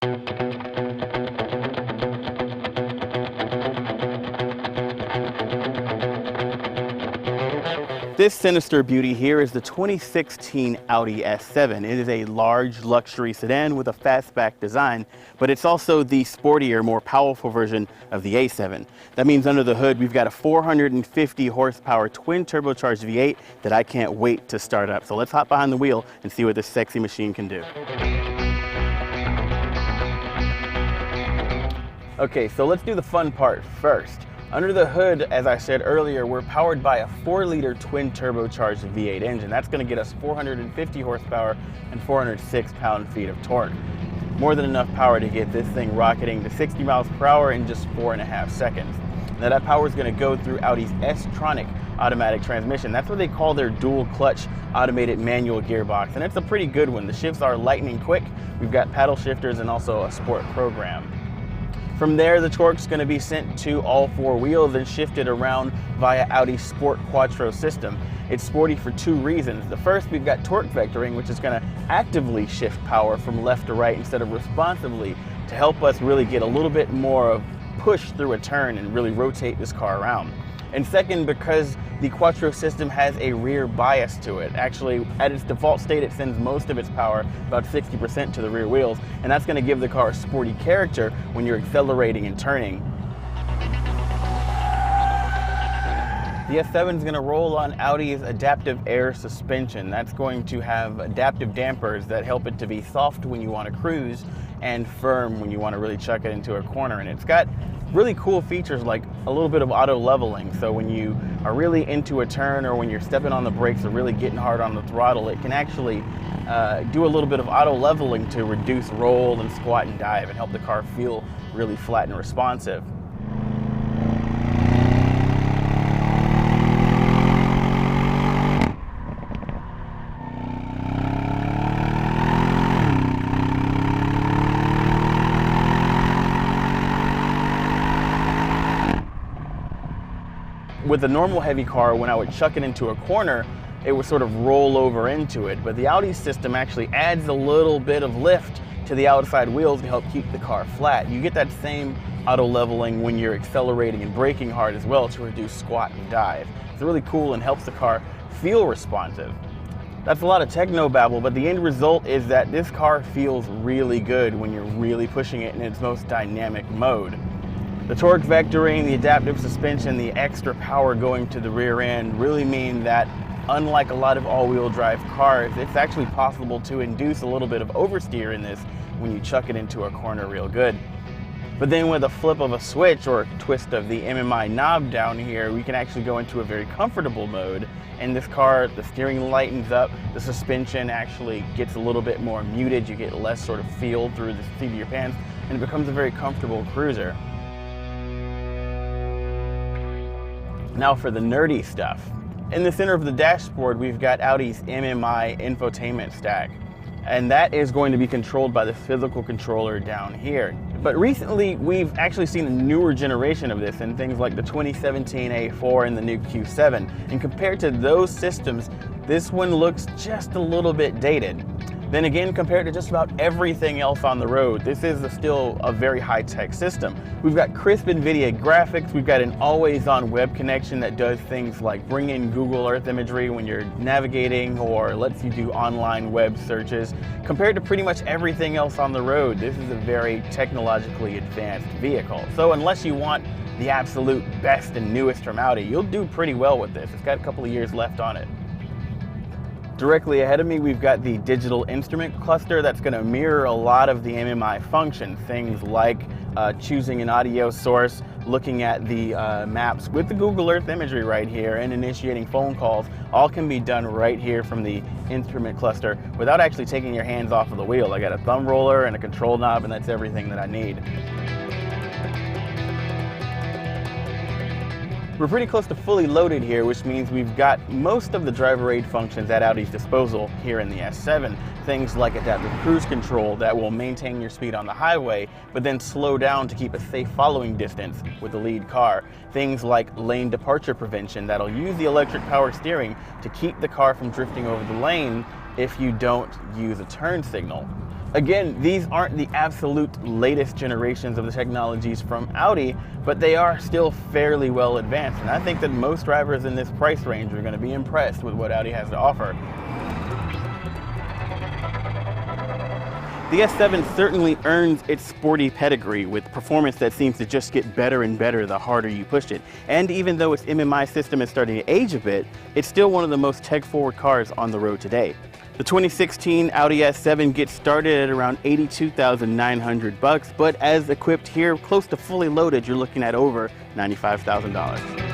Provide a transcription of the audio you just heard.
This Sinister beauty here is the 2016 Audi S7. It is a large luxury sedan with a fastback design, but it's also the sportier, more powerful version of the A7. That means under the hood, we've got a 450 horsepower twin turbocharged V8 that I can't wait to start up. So let's hop behind the wheel and see what this sexy machine can do. Okay, so let's do the fun part first. Under the hood, as I said earlier, we're powered by a 4-liter twin turbocharged V8 engine. That's going to get us 450 horsepower and 406 pound-feet of torque. More than enough power to get this thing rocketing to 60 miles per hour in just 4.5 seconds. Now that power is going to go through Audi's S-tronic automatic transmission. That's what they call their dual clutch automated manual gearbox, and it's a pretty good one. The shifts are lightning quick. We've got paddle shifters and also a sport program. From there, the torque's going to be sent to all 4 wheels and shifted around via Audi's Sport Quattro system. It's sporty for 2 reasons. The first, we've got torque vectoring, which is going to actively shift power from left to right instead of responsively to help us really get a little bit more of push through a turn and really rotate this car around. And second, because the Quattro system has a rear bias to it. Actually, at its default state, it sends most of its power, about 60%, to the rear wheels, and that's going to give the car a sporty character when you're accelerating and turning. The S7 is going to roll on Audi's adaptive air suspension. That's going to have adaptive dampers that help it to be soft when you want to cruise and firm when you want to really chuck it into a corner. And it's got really cool features like a little bit of auto leveling. So when you are really into a turn or when you're stepping on the brakes or really getting hard on the throttle, it can actually do a little bit of auto leveling to reduce roll and squat and dive and help the car feel really flat and responsive. With a normal heavy car, when I would chuck it into a corner, it would sort of roll over into it. But the Audi system actually adds a little bit of lift to the outside wheels to help keep the car flat. You get that same auto leveling when you're accelerating and braking hard as well to reduce squat and dive. It's really cool and helps the car feel responsive. That's a lot of techno babble, but the end result is that this car feels really good when you're really pushing it in its most dynamic mode. The torque vectoring, the adaptive suspension, the extra power going to the rear end really mean that, unlike a lot of all-wheel drive cars, it's actually possible to induce a little bit of oversteer in this when you chuck it into a corner real good. But then with a flip of a switch or a twist of the MMI knob down here, we can actually go into a very comfortable mode. And this car, the steering lightens up, the suspension actually gets a little bit more muted, you get less sort of feel through the seat of your pants, and it becomes a very comfortable cruiser. Now for the nerdy stuff. In the center of the dashboard, we've got Audi's MMI infotainment stack, and that is going to be controlled by the physical controller down here. But recently, we've actually seen a newer generation of this in things like the 2017 A4 and the new Q7. And compared to those systems, this one looks just a little bit dated. Then again, compared to just about everything else on the road, this is still a very high-tech system. We've got crisp NVIDIA graphics, we've got an always-on web connection that does things like bring in Google Earth imagery when you're navigating or lets you do online web searches. Compared to pretty much everything else on the road, this is a very technologically advanced vehicle. So unless you want the absolute best and newest from Audi, you'll do pretty well with this. It's got a couple of years left on it. Directly ahead of me, we've got the digital instrument cluster that's going to mirror a lot of the MMI functions. Things like choosing an audio source, looking at the maps with the Google Earth imagery right here, and initiating phone calls. All can be done right here from the instrument cluster without actually taking your hands off of the wheel. I got a thumb roller and a control knob, and that's everything that I need. We're pretty close to fully loaded here, which means we've got most of the driver aid functions at Audi's disposal here in the S7. Things like adaptive cruise control that will maintain your speed on the highway, but then slow down to keep a safe following distance with the lead car. Things like lane departure prevention that'll use the electric power steering to keep the car from drifting over the lane if you don't use a turn signal. Again, these aren't the absolute latest generations of the technologies from Audi, but they are still fairly well advanced. And I think that most drivers in this price range are going to be impressed with what Audi has to offer. The S7 certainly earns its sporty pedigree with performance that seems to just get better and better the harder you push it. And even though its MMI system is starting to age a bit, it's still one of the most tech-forward cars on the road today. The 2016 Audi S7 gets started at around $82,900, but as equipped here, close to fully loaded, you're looking at over $95,000.